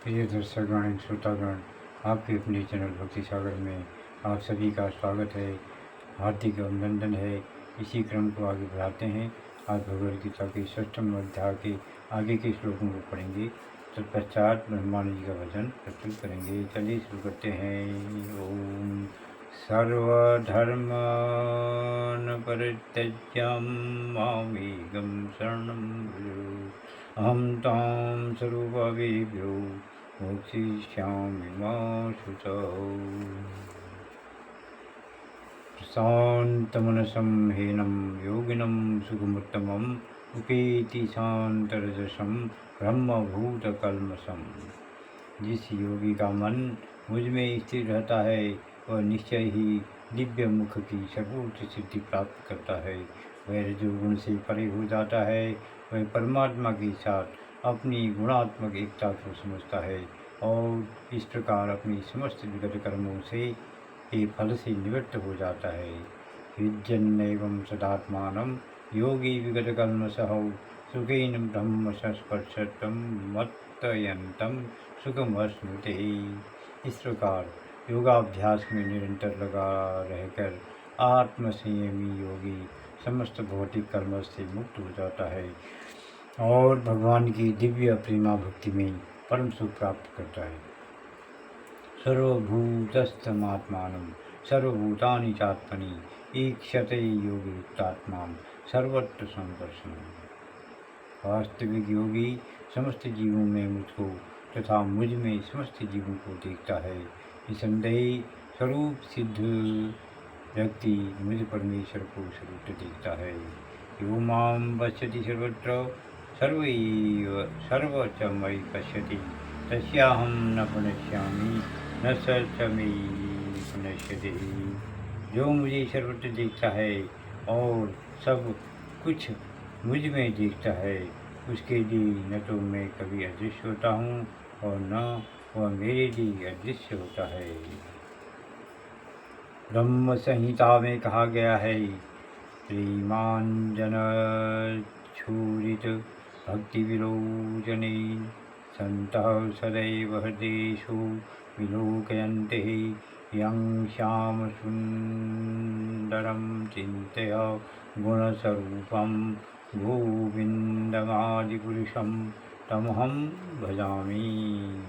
प्रिय दर्शकगण श्रोतागण, आपके अपने चैनल भक्ति सागर में आप सभी का स्वागत है, हार्दिक अभिनंदन है। इसी क्रम को आगे बढ़ाते हैं। आज भगवद गीता के 6वें अध्याय के आगे के श्लोकों को पढ़ेंगे। तत्पश्चात ब्रह्मांड जी का वचन प्रस्तुत करेंगे। चलिए शुरू करते हैं। ओम सर्वधर्मान् परित्यज्य मामेकं शरणं व्रज अहं तां सर्वपापेभ्यो मोक्षयिष्यामि मा शुचौ। शान्तमनसं हीनं योगिनं सुखमुत्तमम् उपेति शान्तरजसं ब्रह्मभूतकल्मषम्। जिस योगी का मन मुझ में स्थिर रहता है वह निश्चय ही दिव्य मुख की सर्वोच्च सिद्धि प्राप्त करता है। वह रजोगुण से परे हो जाता है। वह परमात्मा के साथ अपनी गुणात्मक एकता को समझता है और इस प्रकार अपनी समस्त विगत कर्मों से के फल से निवृत्त हो जाता है। युज्यन्नैवं सदात्मानं योगी विगत कल्मषः सुखेन ब्रह्म संस्पर्शतं मत्तयन्तं सुखमश्नुते। इस प्रकार योगाभ्यास में निरंतर लगा रहकर आत्मसंयमी योगी समस्त भौतिक कर्म से मुक्त हो जाता है और भगवान की दिव्य प्रेमा भक्ति में परम सुख प्राप्त करता है। सर्वभूतस्थमात्मानं सर्वभूतानि चात्मनि ईक्षते योगी युक्तात्मा सर्वत्र संदर्शनम्। वास्तविक योगी समस्त जीवों में मुझको तथा मुझ में समस्त जीवों को देखता है। निसंदेह स्वरूप सिद्ध व्यक्ति मुझ परमेश्वर को सर्वत्र देखता है। यो मां पश्यति सर्वत्र सर्वच मयि पश्यति तस्याहं न प्रणश्यामि न स मे प्रणश्यति। जो मुझे सर्वत्र देखता है और सब कुछ मुझ में देखता है उसके लिए न तो मैं कभी अदृश्य होता हूँ और न वह मेरे लिए अदृश्य होता है। ब्रह्म संहिता में कहा गया है, श्रीमांजन छूरित भक्ति विलोचने संतः सदैव हृदेषु विलोकयन्ते यं श्याम सुंदरम चिंतय गुणस्वरूपं गोविंदमादिपुरुषं तमहं भजामि।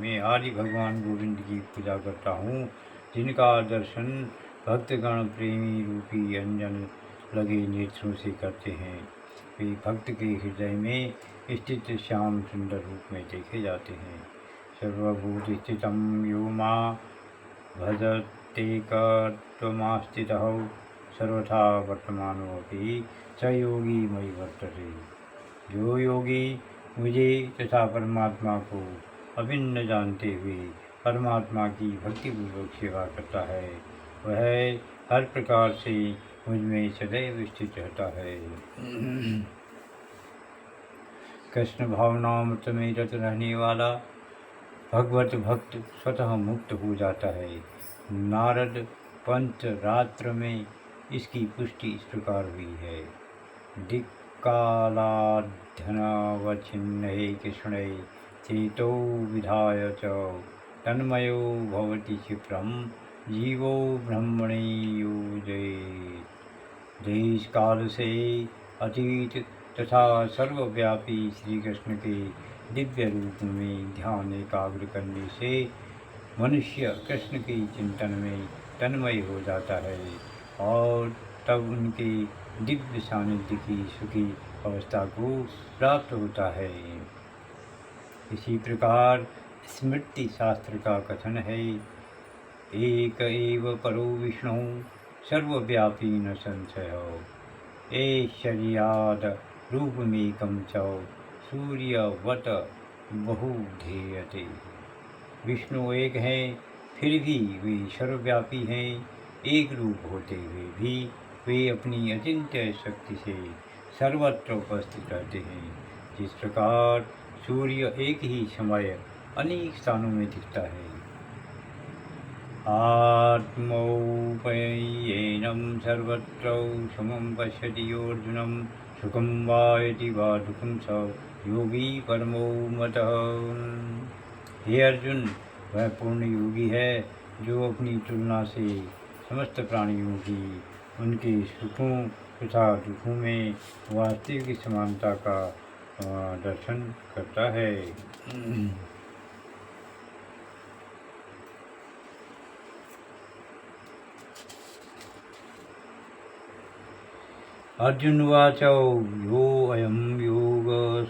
मैं आदि भगवान गोविंद की पूजा करता हूँ जिनका दर्शन भक्तगण प्रेमी रूपी अंजन लगे नेत्रों से करते हैं। वे भक्त के हृदय में स्थित श्याम सुंदर रूप में देखे जाते हैं। सर्वभूत स्थितं यो मां भजत्येकत्वमास्थितः सर्वथा वर्तमानोऽपि स योगी मयि वर्तते। जो योगी मुझे तथा परमात्मा को अभिन्न जानते हुए परमात्मा की भक्तिपूर्वक सेवा करता है वह हर प्रकार से मुझ में सदैव स्थित रहता है। कृष्ण भावनामृत में रत रहने वाला भगवत भक्त स्वतः मुक्त हो जाता है। नारद पंच रात्र में इसकी पुष्टि इस प्रकार हुई है। दिक्कालाध्यनवच्छिन्ने कृष्णे चेतो विधाय च तन्मयो भवति क्षिप्रं जीवो ब्रह्मणे योजयेत्। देश काल से अतीत तथा सर्वव्यापी श्री कृष्ण के दिव्य रूप में ध्यान एकाग्र करने से मनुष्य कृष्ण के चिंतन में तन्मय हो जाता है और तब उनके दिव्य सानिध्य की सुखी अवस्था को प्राप्त होता है। इसी प्रकार स्मृति शास्त्र का कथन है, एक एव परो विष्णु सर्वव्यापी न संशयो ऐश्वर्याद रूपमेकं च सूर्यवत बहुधेयते। विष्णु एक हैं फिर भी वे सर्वव्यापी हैं। एक रूप होते हुए भी वे अपनी अचिंत्य शक्ति से सर्वत्र उपस्थित रहते हैं। जिस प्रकार सूर्य एक ही समय अनेक स्थानों में दिखता है। आत्मौपयेनं सर्वत्र समं पश्यति योऽर्जुनं सुखं वा यदि वा दुःखं स योगी परमो मतः। हे अर्जुन, वह पूर्ण योगी है जो अपनी तुलना से समस्त प्राणियों की उनके सुखों तथा दुखों में वास्तविक समानता का दर्शन करता है। अर्जुन उवाच यो अयं योगः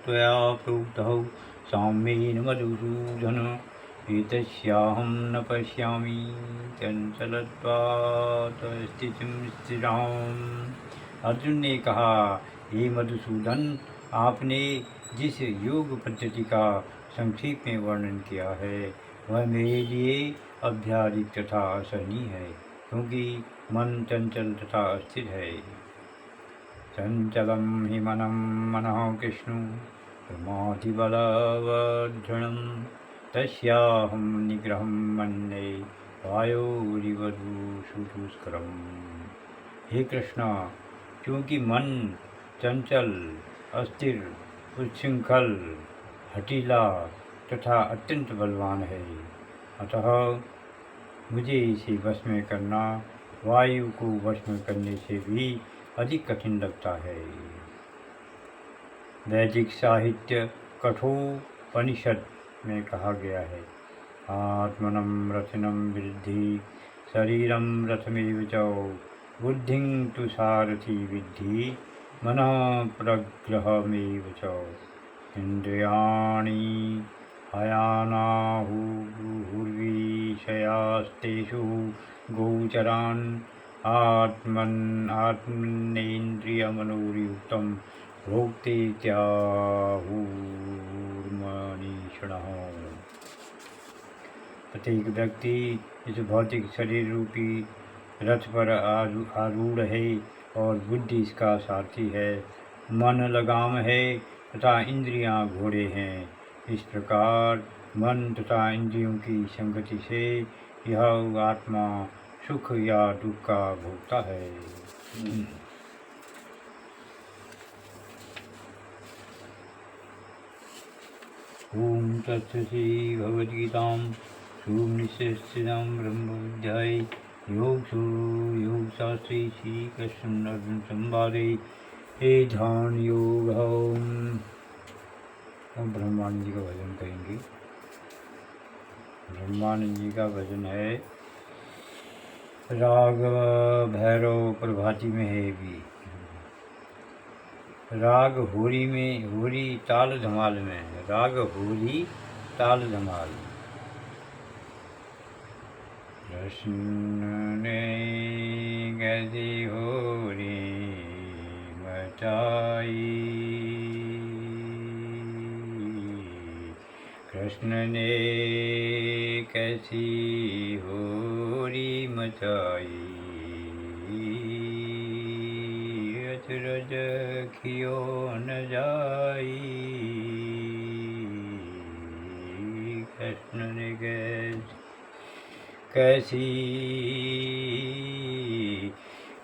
त्वया प्रोक्तः साम्येन मधुसूदन एतस्याहं न पश्यामि चञ्चलत्वात् स्थितिं स्थिराम्। अर्जुन ने कहा, हे मधुसूदन, आपने जिस योग पद्धति का संक्षेप में वर्णन किया है वह मेरे लिए अव्याहृत तथा असहनीय है, क्योंकि मन चंचल तथा अस्थिर है। चंचलं हि मनः कृष्ण प्रमाथिबलवर्धनं तस्याहं निग्रहं मन्ये वायोरिवधूषुदुष्करम्। हे कृष्ण, क्योंकि मन चंचल, अस्थिर, उच्छृंखल, हठीला तथा अत्यंत बलवान है, अतः मुझे इसे वश में करना वायु को वश में करने से भी अधिक कठिन लगता है। वैदिक साहित्य कठोपनिषद में कहा गया है, आत्मनं रथिनं विद्धि शरीरं रथमेव च बुद्धिं तु सारथि विद्धि मनः प्रग्रहमेव च इन्द्रियाणि हयानाहुर्विषयास्तेषु गोचरान् आत्मनेन्द्रियमनोयुक्तं भोक्तेत्याहुर्मनीषिणः। प्रत्येक व्यक्ति इस भौतिक शरीर रूपी रथ पर आरूढ़ है और बुद्धि इसका सारथी है, मन लगाम है तथा इंद्रियां घोड़े हैं। इस प्रकार मन तथा इंद्रियों की संगति से यह आत्मा सुख या दुख का भोगता है। ओम तत्सति भगवद्गीतां सुनिश्चितां ब्रह्मविद्यायै योगशास्त्रे श्रीकृष्ण अर्जुन संवादे ध्यान योग। हम ब्रह्मानंद जी का भजन करेंगे। ब्रह्मानंद जी का भजन है, राग भैरव प्रभाती में है भी, राग होरी में, होरी ताल धमाल में, राग होरी ताल धमाल। कृष्ण ने कैसी होरी मचाई, कृष्ण ने कैसी होरी मचाई, अचरज खियो न जाई। कृष्ण ने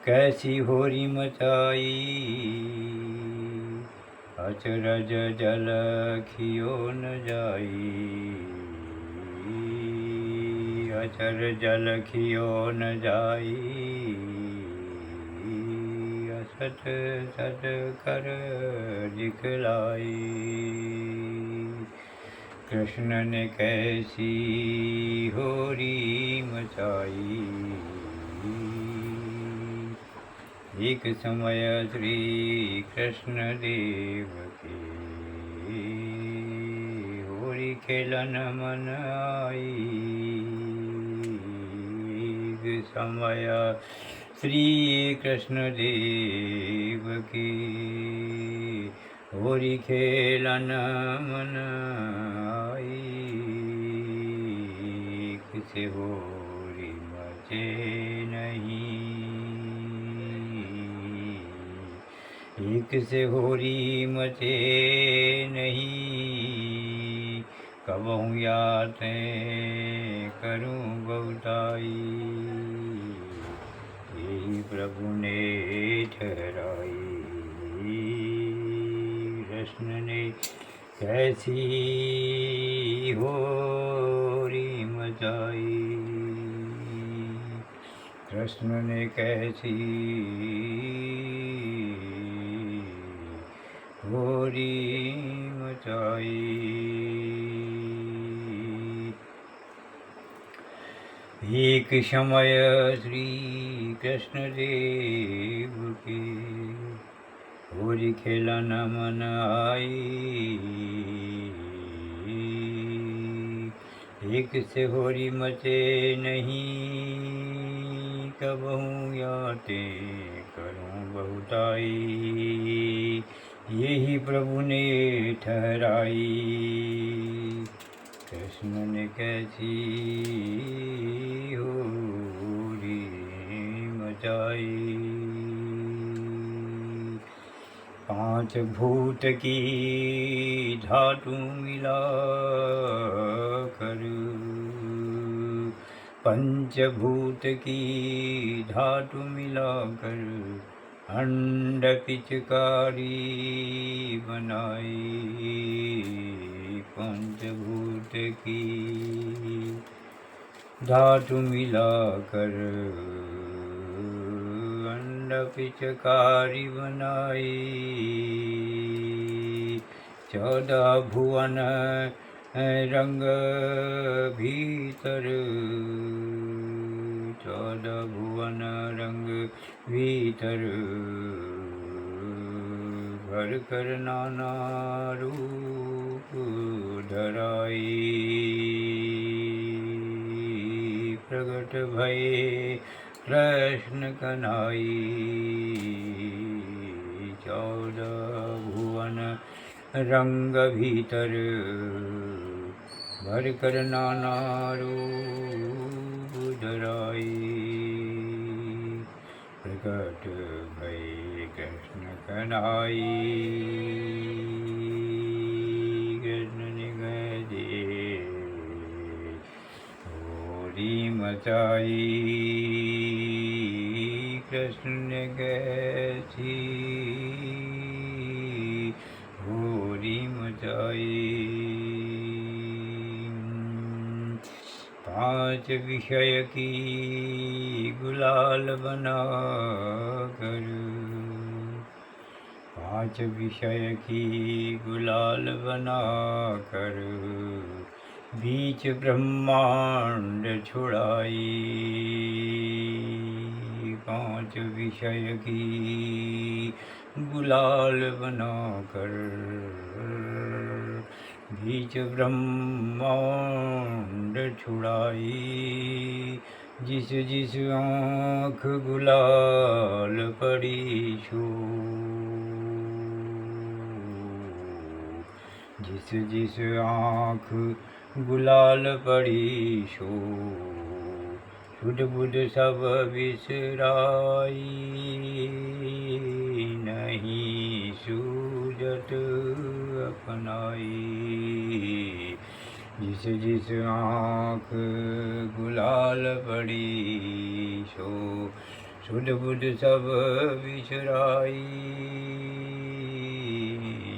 कैसी होरी मचाई, अचरज जल खियो न जाई, अचर जल खियो न जाई, असत सत कर दिखलाई। कृष्ण ने कैसी होरी मचाई। एक समय श्री कृष्ण देव की होरी खेलन मन आई। एक समय श्री कृष्ण देव की होरी खेलन मन आई। किसे होरी मचे नहीं, एक से होरी मचे नहीं, कबहूँ यादें करूँ बहुताई, यही प्रभु ने ठहराई। कृष्ण ने कैसी हो मचाई। कृष्ण ने कैसी होरी मचाई। एक समय श्री कृष्ण देव के होरी खेला न मन आई। एक से होरी मचे नहीं, कबहूँ याते करूँ बहुताई। यही प्रभु ने ठहराई। कृष्ण ने कैसी होरी मचाई। 5 भूत की धातु मिला कर, पंचभूत की धातु मिलाकर अंड पिचकारी बनाई। पंचभूत की धातु मिलाकर अंड पिचकारी बनाई। 14 भुवन रंग भीतर, 14 भुवन रंग भीतर भर कर नाना रूप धराई। प्रगट भये कृष्ण कन्हई। 14 भुवन रंग भीतर भर कर नाना रूप धराई। प्रकट भये कृष्ण कन्हई। कृष्ण ने कैसी होरी मचाई। कृष्ण ने कैसी होरी मचाई। 5 विषय की गुलाल बना कर, 5 विषय की गुलाल बना कर बीच ब्रह्मांड छुड़ाई। 5 विषय की गुलाल बना कर बीच ब्रह्मांड छुड़ाई। जिस जिस आँख गुलाल पड़ी छो, जिस जिस आँख गुलाल पड़ी छो, शुद्ध बुद्ध सब बिसराई। नहीं सूझत अपनाई। जिस जिस आँख गुलाल पड़ी छो, शुद्ध बुद्ध सब बिसराई।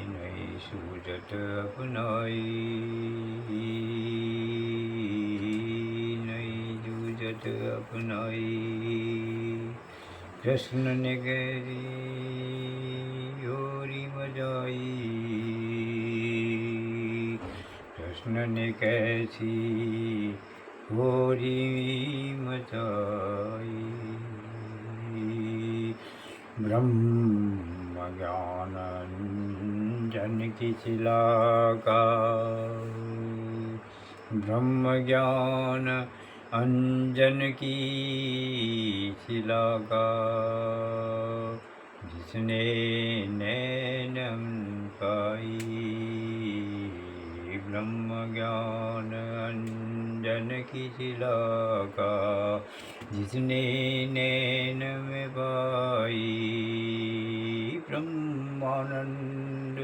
नहीं सूझत अपनाई। नहीं सूझत अपनाई। कृष्ण ने कैसी होरी मचाई। कृष्ण ने कैसी होरी मचाई। ब्रह्म ज्ञान अंजन की शिला का, ब्रह्म ज्ञान अंजन की शिला का, जिसने नैनम पाई। ब्रह्म ज्ञान अंजन की शिला का, जिसने नैन में पाई। ब्रह्मानंद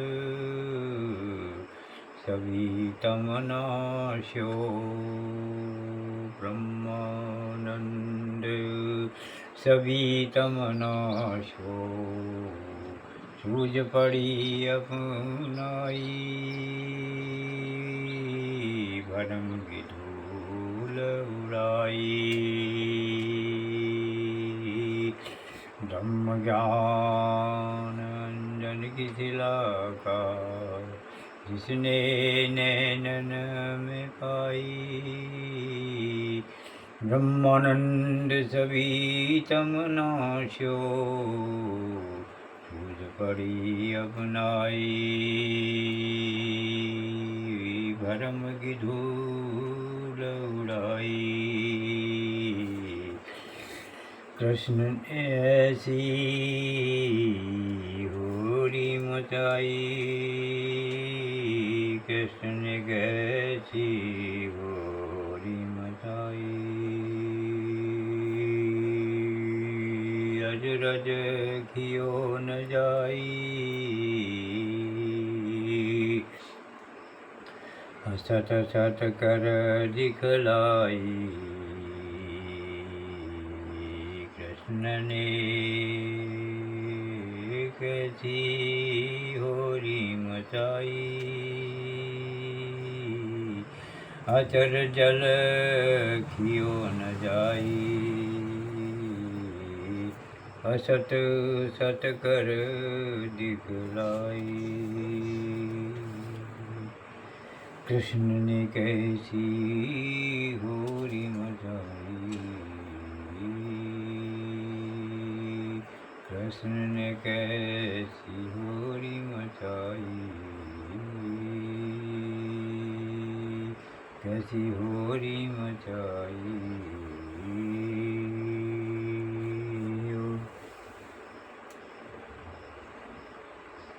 सभी तमनाशो। ब्रह्मानंद सभी तमनाशो, सूझ पड़ी अपनाई। भरम की धूल उड़ाई। ब्रह्म ज्ञान अंजन की शिला का जिसने नैनन में पाई। ब्रह्मानंद सभी तमनाशो तुझ पड़ी अपनाई। भरम की धूल उड़ाई। कृष्ण ने ऐसी होली मचाई। कृष्ण ने कैसी होली मचाई। रज रज खियो न जाई। हसत सत कर दिखलाई। कृष्ण ने कैसी होली मचाई। अचर जल खियो न जाई। असत सत कर दिखलाई। कृष्ण ने कैसी होली मचाई। कृष्ण ने कैसी होली मचाई। कैसी होली मचाई।